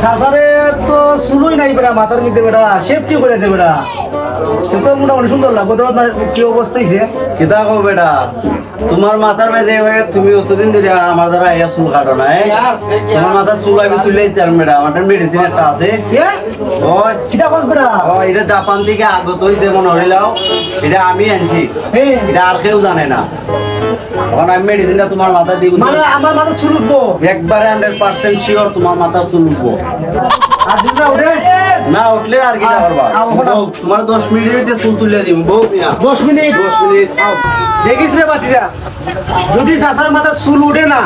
সাসারে তো শুনুই নাই বেড়া মাথার মধ্যে বেড়া সেফটি করে দে বেড়া তো মোটামুটি সুন্দর লাগবে তোমার কি অবস্থা হয়েছে কিতা কো বেটা তোমার মাথার বেজে তুমি অতদিন ধরে আমার দ্বারা ইয়া চুল কাটো না তোমার মাথার চুল আমি তুলে দিতাম বেটা আমার মেডিসিন একটা আছে ওই কিটা কস বেড়া ওই এটা জাপান থেকে আগত হইছে মনে হইলাও এটা আমি আনছি এটা আর কেউ জানে না এখন আমি মেডিসিনটা তোমার মাথা দিব মানে আমার মাথা চুল উঠবো একবারে 100% শিওর তোমার মাথা চুল উঠবো আর যদি না উঠে না উঠলে আর কি করবা তোমার 10 মিনিটের মধ্যে চুল তুলে দিব বউ মিয়া 10 মিনিট দেখিস রে বাতিজা যদি সাসার মাথা চুল উঠে না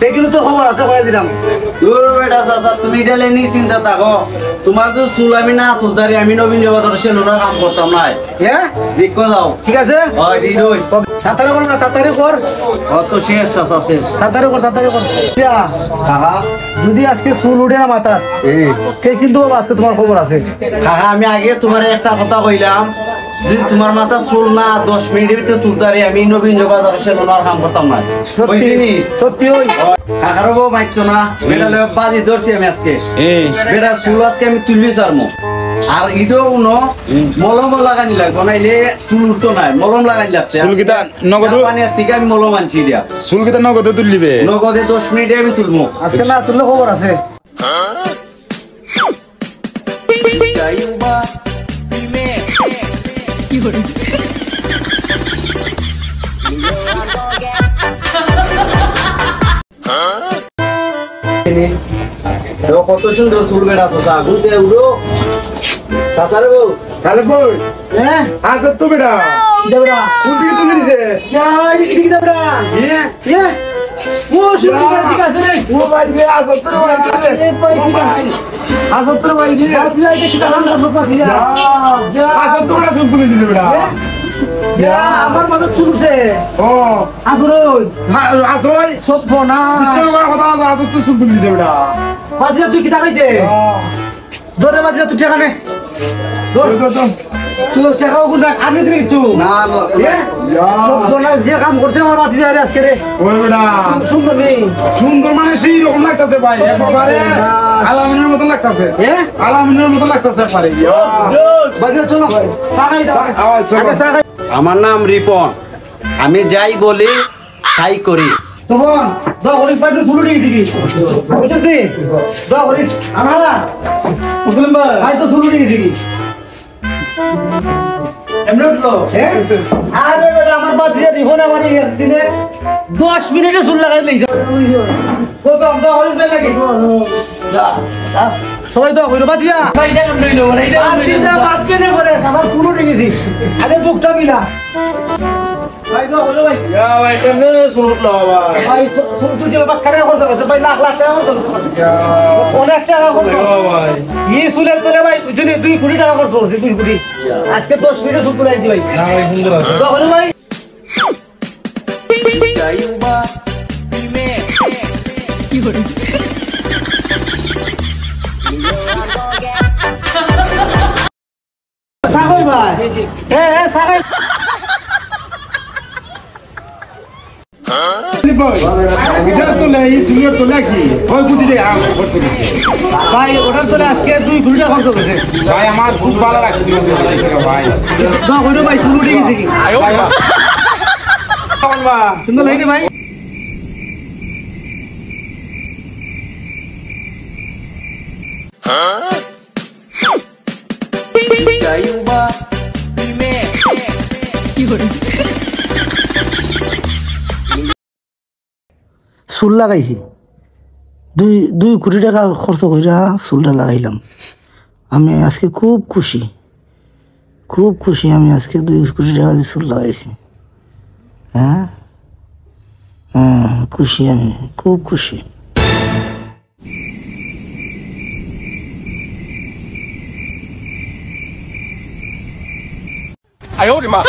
তেগুলো তো খবর আছে কয়ে দিলাম দূর বেটা চাচা তুমি এটা নি চিন্তা থাকো তোমার যে চুল আমি না তুলতারি আমি নবীন জগতের সেলুনের কাম করতাম না হ্যাঁ দেখো যাও ঠিক আছে হয় দিদই তাড়াতাড়ি কর না তাড়াতাড়ি কর অত শেষ চাচা শেষ তাড়াতাড়ি কর কাকা যদি আজকে চুল উঠে না মাথার তে কিন্তু আজকে তোমার খবর আছে কাকা আমি আগে তোমার একটা কথা কইলাম যদি তোমার মাথা চুল না 10 মিনিটের ভিতরে তুলতারি আমি নবীন জগতের সেলুনের কাম করতাম না সত্যি সত্যি ওই কাকারও বউ বাইতো না বেটা বাজি ধরছি আমি আজকে বেটা চুল আজকে আমি তুলবি চারমো আর ইডো উনো মলম লাগানি লাগবো নাইলে চুল উঠতো নাই মলম লাগানি লাগছে চুল কিটা নগদ পানির থেকে আমি মলম আনছি দিয়া চুল কিটা নগদে তুললিবে নগদে 10 মিনিটে আমি তুলবো আজকে না তুললে খবর আছে কত সুন্দর চুল বেড়া চাচা ঘুরতে উড়ো চাচার বউ তাহলে বই হ্যাঁ আসত তো বেটা দেবরা কোন দিকে তুলে দিছে এদিকে দেবরা ও শুরু ঠিক আছে রে ও ভাই রে আসত তো ভাই এই ভাই ঠিক আছে আসত ভাই রে বাতি লাইতে কি কাম করব পাখি যা আসত তো বেটা চুল তুলে দিছে বেটা আমার মাথা চুলছে ও আসরই আসই সব বনা বিশ্বের বড় কথা আসত তো চুল তুলে দিছে বেটা বাতি তুই কি তাকাইতে ধরে বাতি তুই টাকা নে ধর তুই টাকা কোন আমি দিবি কিছু না সব বনা যে কাম করছে আমার বাতি যায় আজকে রে ওই বেটা সুন্দর নেই সুন্দর মানে সেই রকম লাগতেছে ভাই একবারে আলামিনের মতো লাগতেছে আলামিনের মতো লাগতেছে পারে বাতি চলো সাগাই দাও আগে সাগাই আমার নাম রিপন আমি যাই বলি তাই করি তখন দা হরি পাইটু তুলে দিয়েছি কি বুঝতে দা হরি আমরা মুসলিম ভাই তো শুরু দিয়েছি কি এমন তো হ্যাঁ আরে বেটা আমার বাচ্চা রিফোন আমার দিনে 10 মিনিটে চুল লাগাই লইছে কত আমরা হরি যাই লাগি সবাই তো হইলো বাচ্চা ভাই এটা কেমন হইলো মানে এটা দিনা বাদ কেনে করে আমার শুরু দিয়েছি আগে বুকটা মিলা ভাই তো হলো ভাই ভাই কেমনে শুনলো ভাই ভাই শুন তুই যে বাক্কারে খরচ করছে ভাই লাখ লাখ টাকা খরচ করছে অনেক টাকা খরচ ভাই এই সুলের তোলে ভাই বুঝলি 2 কোটি টাকা খরচ করছে 2 কোটি আজকে 10 মিনিটে সুদ তুলে দিই ভাই না ভাই সুন্দর আছে বলো ভাই সাগর ভাই হ্যাঁ সাগর এটা তো লাই সুন্দর তো লাগি ওই কোটি টাকা খরচ করছে ভাই ওটার তোলে আজকে 2 কোটি টাকা খরচ করছে ভাই আমার খুব ভালো লাগছে ভাই না হইলো ভাই শুরু দিয়ে গেছে কি কেমন বা সুন্দর লাগে ভাই চুল লাগাইছি 2 কোটি টাকা খরচ কইরা চুলটা লাগাইলাম আমি আজকে খুব খুশি আমি আজকে 2 কোটি টাকা দিয়ে চুল লাগাইছি হ্যাঁ খুশি আমি খুব খুশি哎呦我的妈！